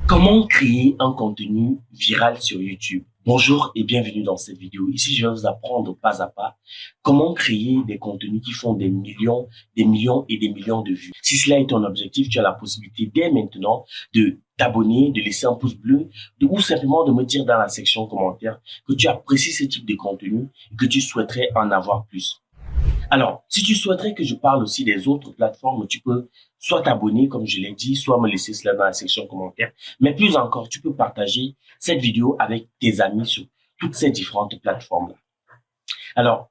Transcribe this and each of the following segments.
Comment créer un contenu viral sur YouTube? Bonjour et bienvenue dans cette vidéo. Ici, je vais vous apprendre pas à pas comment créer des contenus qui font des millions et des millions de vues. Si cela est ton objectif, tu as la possibilité dès maintenant de t'abonner, de laisser un pouce bleu, ou simplement de me dire dans la section commentaires que tu apprécies ce type de contenu et que tu souhaiterais en avoir plus. Alors, si tu souhaiterais que je parle aussi des autres plateformes, tu peux soit t'abonner, comme je l'ai dit, soit me laisser cela dans la section commentaire. Mais plus encore, tu peux partager cette vidéo avec tes amis sur toutes ces différentes plateformes-là. Alors,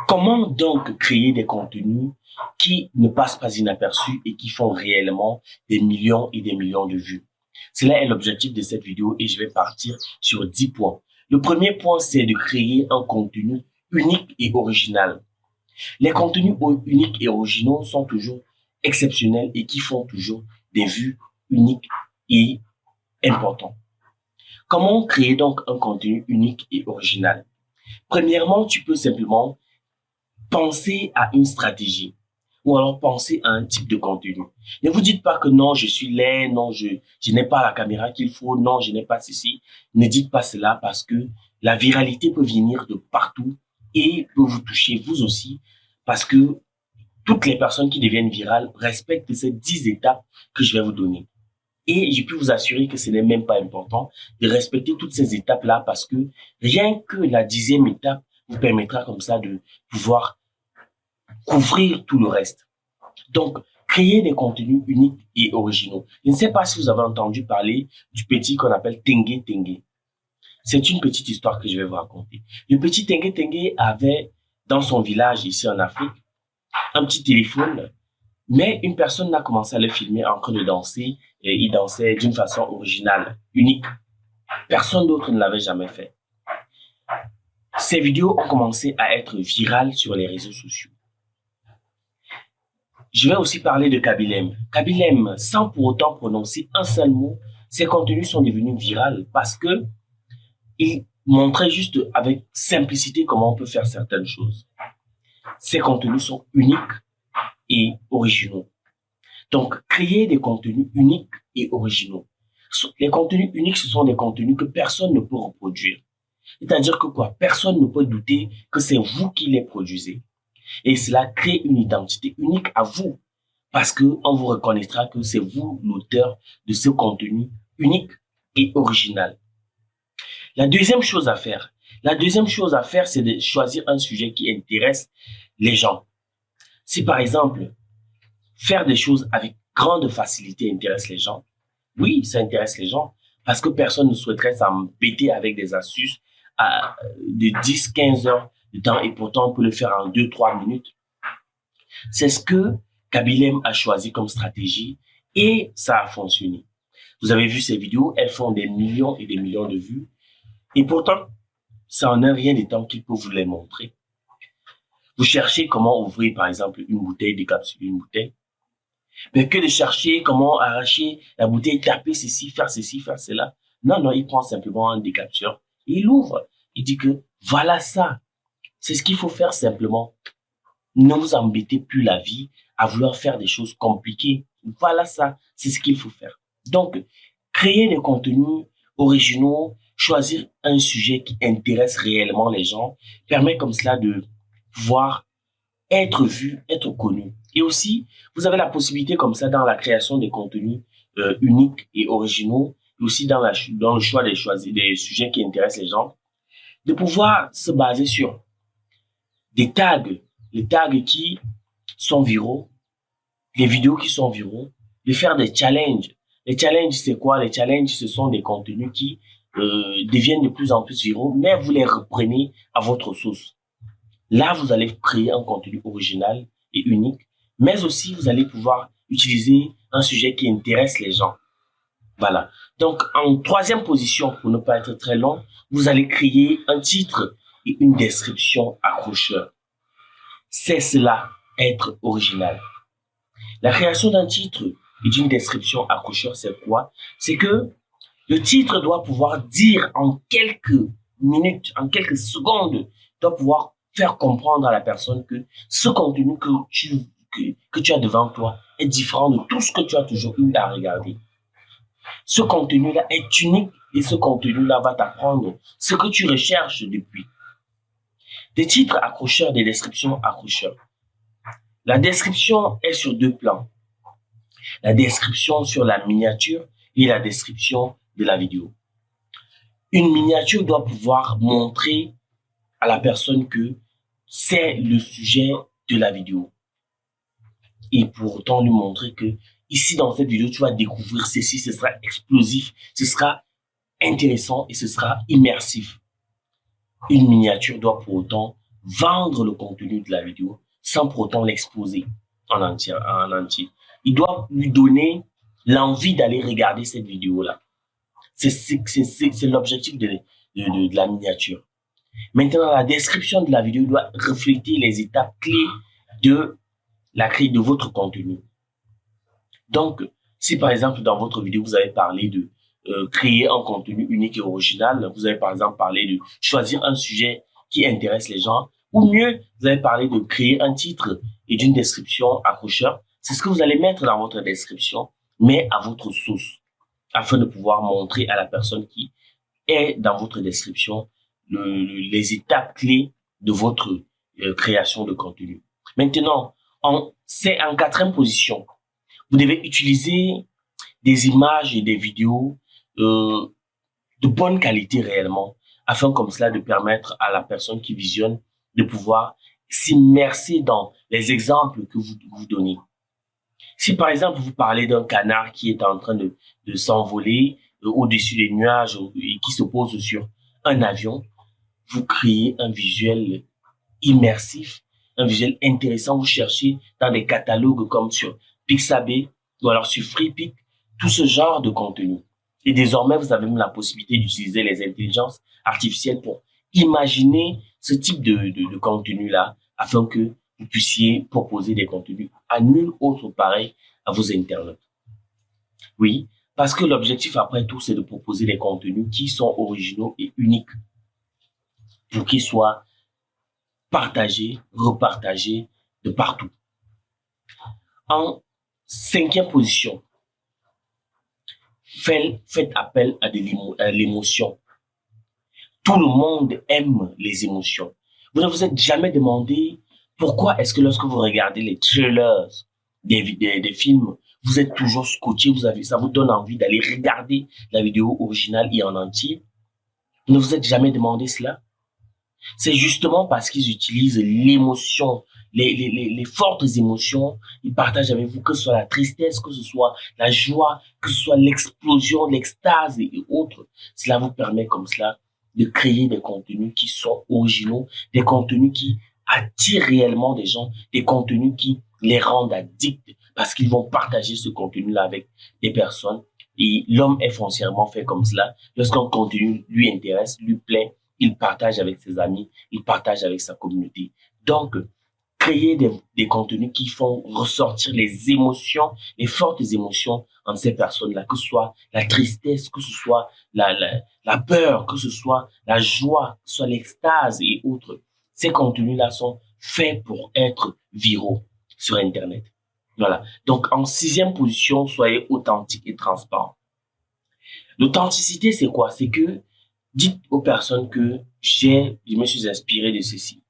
comment donc créer des contenus qui ne passent pas inaperçus et qui font réellement des millions et des millions de vues? Cela est l'objectif de cette vidéo et je vais partir sur 10 points. Le premier point, c'est de créer un contenu unique et original. Les contenus uniques et originaux sont toujours exceptionnels et qui font toujours des vues uniques et importants. Comment créer donc un contenu unique et original? Premièrement, tu peux simplement penser à une stratégie ou alors penser à un type de contenu. Ne vous dites pas que non, je suis laid, non, je n'ai pas la caméra qu'il faut, non, je n'ai pas ceci. Ne dites pas cela parce que la viralité peut venir de partout et peut vous toucher vous aussi parce que toutes les personnes qui deviennent virales respectent ces 10 étapes que je vais vous donner. Et je peux vous assurer que ce n'est même pas important de respecter toutes ces étapes-là parce que rien que la 10e étape vous permettra comme ça de pouvoir couvrir tout le reste. Donc, créer des contenus uniques et originaux. Je ne sais pas si vous avez entendu parler du petit qu'on appelle Tengue Tengue. C'est une petite histoire que je vais vous raconter. Le petit Tengue Tengue avait dans son village ici en Afrique un petit téléphone, mais une personne a commencé à le filmer en train de danser et il dansait d'une façon originale, unique. Personne d'autre ne l'avait jamais fait. Ces vidéos ont commencé à être virales sur les réseaux sociaux. Je vais aussi parler de Kabilem. Kabilem, sans pour autant prononcer un seul mot, ses contenus sont devenus viraux parce que il montrait juste avec simplicité comment on peut faire certaines choses. Ces contenus sont uniques et originaux. Donc, créer des contenus uniques et originaux. Les contenus uniques, ce sont des contenus que personne ne peut reproduire. C'est-à-dire que quoi? Personne ne peut douter que c'est vous qui les produisez. Et cela crée une identité unique à vous. Parce qu'on vous reconnaîtra que c'est vous l'auteur de ce contenu unique et original. La deuxième chose à faire, c'est de choisir un sujet qui intéresse les gens. Si par exemple, faire des choses avec grande facilité intéresse les gens, oui, ça intéresse les gens parce que personne ne souhaiterait s'embêter avec des astuces de 10-15 heures de temps et pourtant on peut le faire en 2-3 minutes. C'est ce que Kabilem a choisi comme stratégie et ça a fonctionné. Vous avez vu ces vidéos, elles font des millions et des millions de vues et pourtant, ça en est rien des temps qu'il peut vous les montrer. Vous cherchez comment ouvrir par exemple une bouteille, décapsuler une bouteille, mais que de chercher comment arracher la bouteille, taper ceci, faire cela. Non, non, il prend simplement un décapsuleur et il ouvre. Il dit que voilà ça. C'est ce qu'il faut faire simplement. Ne vous embêtez plus la vie à vouloir faire des choses compliquées. Voilà ça, c'est ce qu'il faut faire. Donc, créer des contenus originaux, choisir un sujet qui intéresse réellement les gens, permet comme cela de pouvoir être vu, être connu. Et aussi, vous avez la possibilité comme ça dans la création des contenus uniques et originaux, et aussi dans le choix des sujets qui intéressent les gens, de pouvoir se baser sur des tags, les tags qui sont viraux, les vidéos qui sont viraux, de faire des challenges. Les challenges, c'est quoi? Les challenges, ce sont des contenus qui deviennent de plus en plus viraux, mais vous les reprenez à votre sauce. Là, vous allez créer un contenu original et unique, mais aussi vous allez pouvoir utiliser un sujet qui intéresse les gens. Voilà. Donc, en troisième position, pour ne pas être très long, vous allez créer un titre et une description accrocheur. C'est cela, être original. La création d'un titre et d'une description accrocheur, c'est quoi? C'est que le titre doit pouvoir dire en quelques minutes, en quelques secondes, doit pouvoir faire comprendre à la personne que ce contenu que tu as devant toi est différent de tout ce que tu as toujours eu à regarder. Ce contenu-là est unique et ce contenu-là va t'apprendre ce que tu recherches depuis. Des titres accrocheurs, des descriptions accrocheurs. La description est sur deux plans. La description sur la miniature et la description de la vidéo. Une miniature doit pouvoir montrer à la personne que c'est le sujet de la vidéo. Et pour autant lui montrer que ici dans cette vidéo, tu vas découvrir ceci, ce sera explosif, ce sera intéressant et ce sera immersif. Une miniature doit pour autant vendre le contenu de la vidéo sans pour autant l'exposer en entier. Il doit lui donner l'envie d'aller regarder cette vidéo-là. C'est l'objectif de la miniature. Maintenant, la description de la vidéo doit refléter les étapes clés de votre contenu. Donc, si par exemple dans votre vidéo, vous avez parlé de créer un contenu unique et original, vous avez par exemple parlé de choisir un sujet qui intéresse les gens, ou mieux, vous avez parlé de créer un titre et d'une description accrocheur, c'est ce que vous allez mettre dans votre description, mais à votre sauce, afin de pouvoir montrer à la personne qui est dans votre description les étapes clés de votre création de contenu. Maintenant, c'est en quatrième position. Vous devez utiliser des images et des vidéos de bonne qualité réellement, afin comme cela de permettre à la personne qui visionne de pouvoir s'immerser dans les exemples que vous donnez. Si par exemple vous parlez d'un canard qui est en train de s'envoler au-dessus des nuages et qui se pose sur un avion, vous créez un visuel immersif, un visuel intéressant. Vous cherchez dans des catalogues comme sur Pixabay ou alors sur FreePic, tout ce genre de contenu. Et désormais, vous avez même la possibilité d'utiliser les intelligences artificielles pour imaginer ce type de contenu-là afin que vous puissiez proposer des contenus à nul autre pareil à vos internautes. Oui, parce que l'objectif après tout, c'est de proposer des contenus qui sont originaux et uniques pour qu'ils soient partagés, repartagés de partout. En cinquième position, faites appel à l'émotion. Tout le monde aime les émotions. Vous ne vous êtes jamais demandé pourquoi est-ce que lorsque vous regardez les trailers des films, vous êtes toujours scotché, ça vous donne envie d'aller regarder la vidéo originale et en entier. Vous ne vous êtes jamais demandé cela? C'est justement parce qu'ils utilisent l'émotion, les fortes émotions. Ils partagent avec vous, que ce soit la tristesse, que ce soit la joie, que ce soit l'explosion, l'extase et autres. Cela vous permet comme cela de créer des contenus qui sont originaux, des contenus qui attirent réellement des gens, des contenus qui les rendent addicts parce qu'ils vont partager ce contenu-là avec des personnes. Et l'homme est foncièrement fait comme cela. Lorsqu'un contenu lui intéresse, lui plaît, il partage avec ses amis, il partage avec sa communauté. Donc, créer des contenus qui font ressortir les émotions, les fortes émotions en ces personnes-là, que ce soit la tristesse, que ce soit la peur, que ce soit la joie, que ce soit l'extase et autres. Ces contenus-là sont faits pour être viraux sur Internet. Voilà. Donc, en sixième position, soyez authentique et transparent. L'authenticité, c'est quoi? C'est que dites aux personnes que je me suis inspiré de ceci.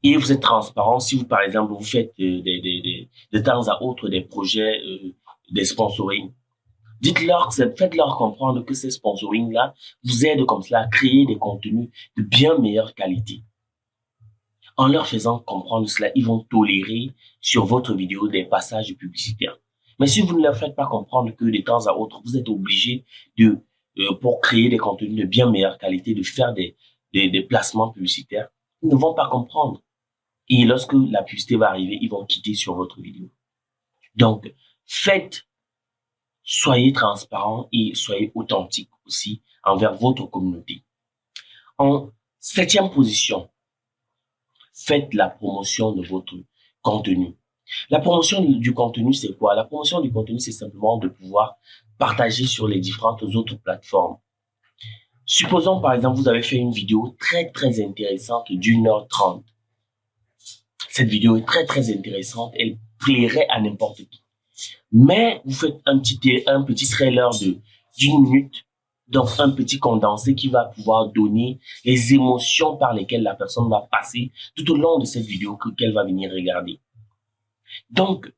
Et vous êtes transparent. Si vous, par exemple, vous faites de temps à autre des projets, des sponsoring, faites-leur comprendre que ces sponsoring-là vous aident comme cela à créer des contenus de bien meilleure qualité. En leur faisant comprendre cela, ils vont tolérer sur votre vidéo des passages publicitaires. Mais si vous ne leur faites pas comprendre que de temps à autre, vous êtes obligé pour créer des contenus de bien meilleure qualité, de faire des placements publicitaires, ils ne vont pas comprendre. Et lorsque la publicité va arriver, ils vont quitter sur votre vidéo. Donc, soyez transparent et soyez authentique aussi envers votre communauté. En septième position, faites la promotion de votre contenu. La promotion du contenu, c'est quoi? La promotion du contenu, c'est simplement de pouvoir partager sur les différentes autres plateformes. Supposons, par exemple, vous avez fait une vidéo très, très intéressante d'1h30. Cette vidéo est très, très intéressante. Elle plairait à n'importe qui. Mais vous faites un petit trailer d'une minute, donc un petit condensé qui va pouvoir donner les émotions par lesquelles la personne va passer tout au long de cette vidéo qu'elle va venir regarder. Donc,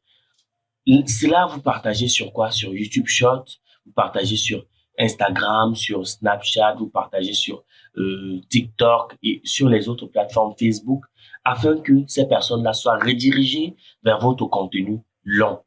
cela, vous partagez sur quoi? Sur YouTube Shorts, vous partagez sur Instagram, sur Snapchat, vous partagez sur TikTok et sur les autres plateformes Facebook, afin que ces personnes-là soient redirigées vers votre contenu long.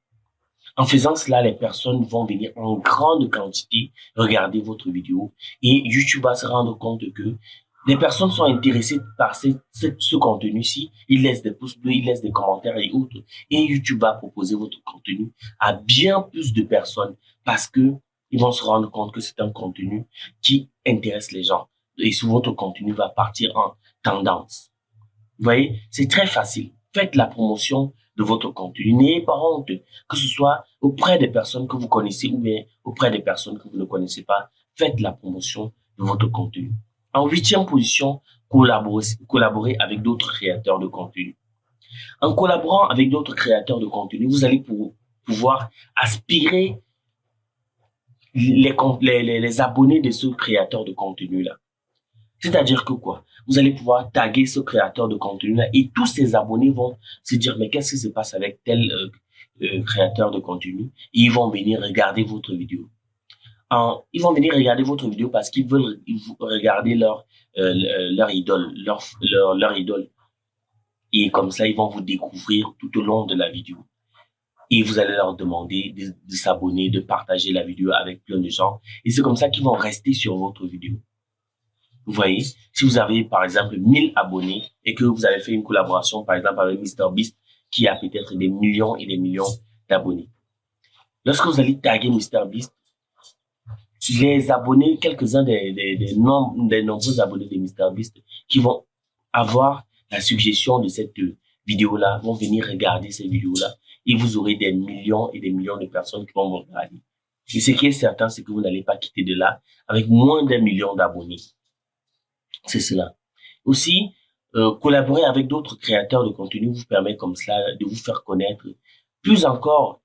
En faisant cela, les personnes vont venir en grande quantité regarder votre vidéo et YouTube va se rendre compte que les personnes sont intéressées par ce contenu-ci. Ils laissent des pouces bleus, ils laissent des commentaires et autres. Et YouTube va proposer votre contenu à bien plus de personnes parce que ils vont se rendre compte que c'est un contenu qui intéresse les gens. Et souvent, votre contenu va partir en tendance. Vous voyez, c'est très facile. Faites la promotion de votre contenu. N'ayez pas honte, que ce soit auprès des personnes que vous connaissez ou bien auprès des personnes que vous ne connaissez pas. Faites la promotion de votre contenu. En 8e position, collaborer avec d'autres créateurs de contenu. En collaborant avec d'autres créateurs de contenu, vous allez pouvoir aspirer les abonnés de ce créateur de contenu-là. C'est-à-dire que quoi? Vous allez pouvoir taguer ce créateur de contenu-là et tous ses abonnés vont se dire, mais qu'est-ce qui se passe avec tel créateur de contenu? Et ils vont venir regarder votre vidéo. Ils vont venir regarder votre vidéo parce qu'ils veulent regarder leur idole, leur idole. Et comme ça, ils vont vous découvrir tout au long de la vidéo. Et vous allez leur demander de s'abonner, de partager la vidéo avec plein de gens. Et c'est comme ça qu'ils vont rester sur votre vidéo. Vous voyez, si vous avez par exemple 1000 abonnés et que vous avez fait une collaboration par exemple avec MrBeast qui a peut-être des millions et des millions d'abonnés. Lorsque vous allez taguer MrBeast, les abonnés, quelques-uns des nombreux abonnés de MrBeast qui vont avoir la suggestion de cette vidéo-là, vont venir regarder cette vidéo-là et vous aurez des millions et des millions de personnes qui vont vous regarder. Et ce qui est certain, c'est que vous n'allez pas quitter de là avec moins d'1 million d'abonnés. C'est cela. Aussi, collaborer avec d'autres créateurs de contenu vous permet comme cela de vous faire connaître plus encore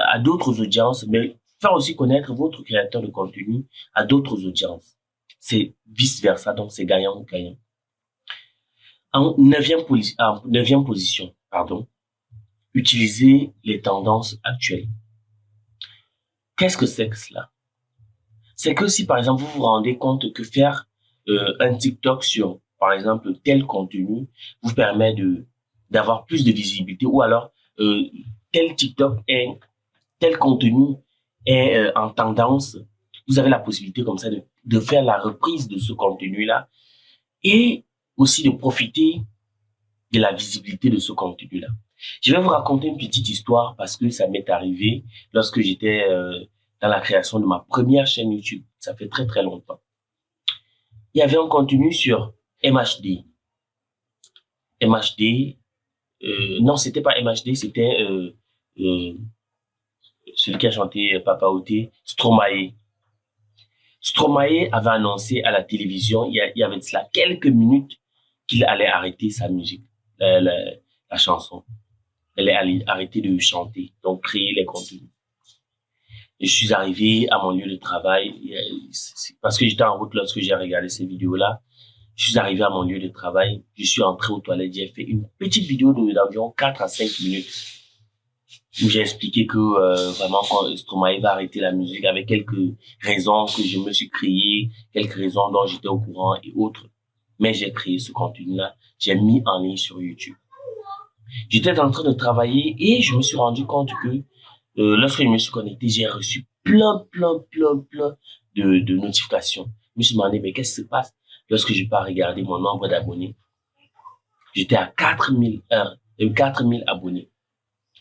à d'autres audiences, mais faire aussi connaître votre créateur de contenu à d'autres audiences. C'est vice-versa, donc c'est gagnant-gagnant. En 9e position, utilisez les tendances actuelles. Qu'est-ce que c'est que cela? C'est que si, par exemple, vous vous rendez compte que faire un TikTok sur, par exemple, tel contenu vous permet d'avoir plus de visibilité, ou alors tel contenu est en tendance, vous avez la possibilité comme ça de faire la reprise de ce contenu-là et aussi de profiter de la visibilité de ce contenu-là. Je vais vous raconter une petite histoire parce que ça m'est arrivé lorsque j'étais dans la création de ma première chaîne YouTube. Ça fait très très longtemps. Il y avait un contenu sur MHD. Non, c'était pas MHD, c'était celui qui a chanté Papa Outé, Stromae. Stromae avait annoncé à la télévision, il y avait de cela quelques minutes, qu'il allait arrêter sa musique, la chanson. Elle allait arrêter de chanter, donc créer les contenus. Je suis arrivé à mon lieu de travail, parce que j'étais en route lorsque j'ai regardé ces vidéos-là. Je suis arrivé à mon lieu de travail, je suis entré aux toilettes, j'ai fait une petite vidéo d'environ 4 à 5 minutes où j'ai expliqué que vraiment quand Stromae va arrêter la musique avec quelques raisons que je me suis créé, quelques raisons dont j'étais au courant et autres. Mais j'ai créé ce contenu-là, j'ai mis en ligne sur YouTube. J'étais en train de travailler et je me suis rendu compte que lorsque je me suis connecté, j'ai reçu plein de notifications. Je me suis demandé, mais qu'est-ce qui se passe? Lorsque je pars regarder mon nombre d'abonnés, j'étais à 4000 abonnés,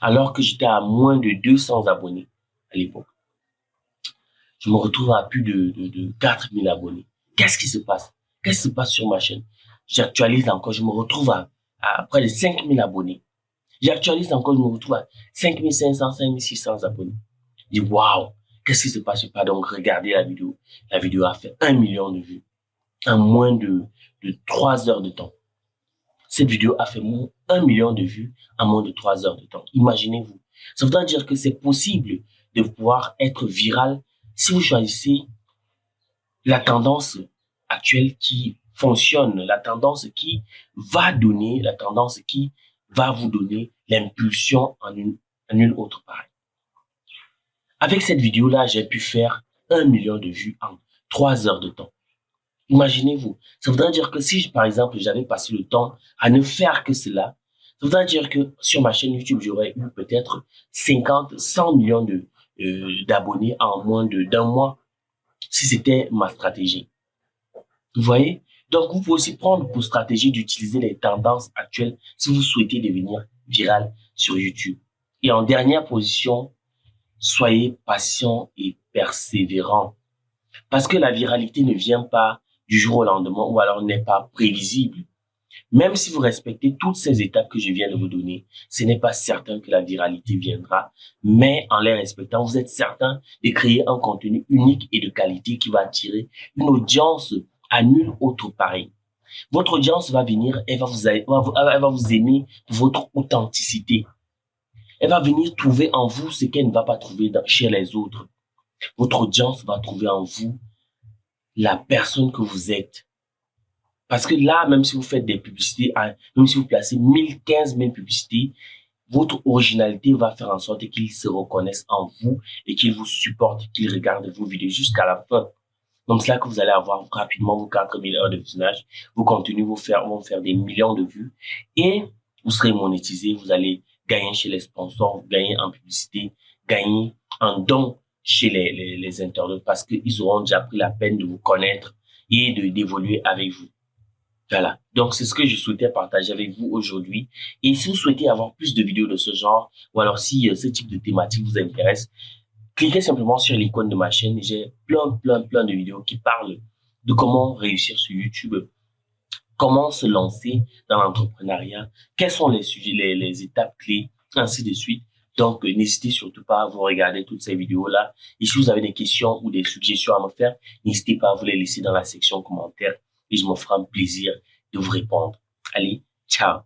alors que j'étais à moins de 200 abonnés à l'époque. Je me retrouve à plus de 4000 abonnés. Qu'est-ce qui se passe? Qu'est-ce qui se passe sur ma chaîne? J'actualise encore, je me retrouve à près de 5000 abonnés. J'actualise encore, je me retrouve à 5500, 5600 abonnés. Je dis, waouh, qu'est-ce qui se passe? Je pars donc regarder la vidéo. La vidéo a fait 1 million de vues en moins de 3 heures de temps. Cette vidéo a fait 1 million de vues en moins de 3 heures de temps. Imaginez-vous. Ça voudra dire que c'est possible de pouvoir être viral si vous choisissez la tendance actuelle qui fonctionne, la tendance qui va donner, la tendance qui va vous donner l'impulsion en une autre pareille. Avec cette vidéo-là, j'ai pu faire 1 million de vues en 3 heures de temps. Imaginez-vous. Ça voudrait dire que si, par exemple, j'avais passé le temps à ne faire que cela, ça voudrait dire que sur ma chaîne YouTube, j'aurais eu peut-être 50, 100 millions d'abonnés en moins d'un mois, si c'était ma stratégie. Vous voyez? Donc, vous pouvez aussi prendre pour stratégie d'utiliser les tendances actuelles si vous souhaitez devenir viral sur YouTube. Et en dernière position, soyez patient et persévérant. Parce que la viralité ne vient pas du jour au lendemain ou alors n'est pas prévisible. Même si vous respectez toutes ces étapes que je viens de vous donner, ce n'est pas certain que la viralité viendra. Mais en les respectant, vous êtes certain de créer un contenu unique et de qualité qui va attirer une audience à nul autre pareil. Votre audience va venir, elle va vous aimer pour votre authenticité. Elle va venir trouver en vous ce qu'elle ne va pas trouver chez les autres. Votre audience va trouver en vous la personne que vous êtes. Parce que là, même si vous faites des publicités, même si vous placez 1015 publicités, votre originalité va faire en sorte qu'ils se reconnaissent en vous et qu'ils vous supportent, qu'ils regardent vos vidéos jusqu'à la fin. Donc, c'est là que vous allez avoir rapidement vos 4000 heures de visionnage. Vos contenus vont faire des millions de vues et vous serez monétisé. Vous allez gagner chez les sponsors, gagner en publicité, gagner en dons chez les internautes parce qu'ils auront déjà pris la peine de vous connaître et d'évoluer avec vous. Voilà. Donc, c'est ce que je souhaitais partager avec vous aujourd'hui. Et si vous souhaitez avoir plus de vidéos de ce genre, ou alors si ce type de thématique vous intéresse, cliquez simplement sur l'icône de ma chaîne. J'ai plein de vidéos qui parlent de comment réussir sur YouTube, comment se lancer dans l'entrepreneuriat, quels sont les sujets, les étapes clés, ainsi de suite. Donc, n'hésitez surtout pas à vous regarder toutes ces vidéos-là. Et si vous avez des questions ou des suggestions à me faire, n'hésitez pas à vous les laisser dans la section commentaires et je me ferai un plaisir de vous répondre. Allez, ciao!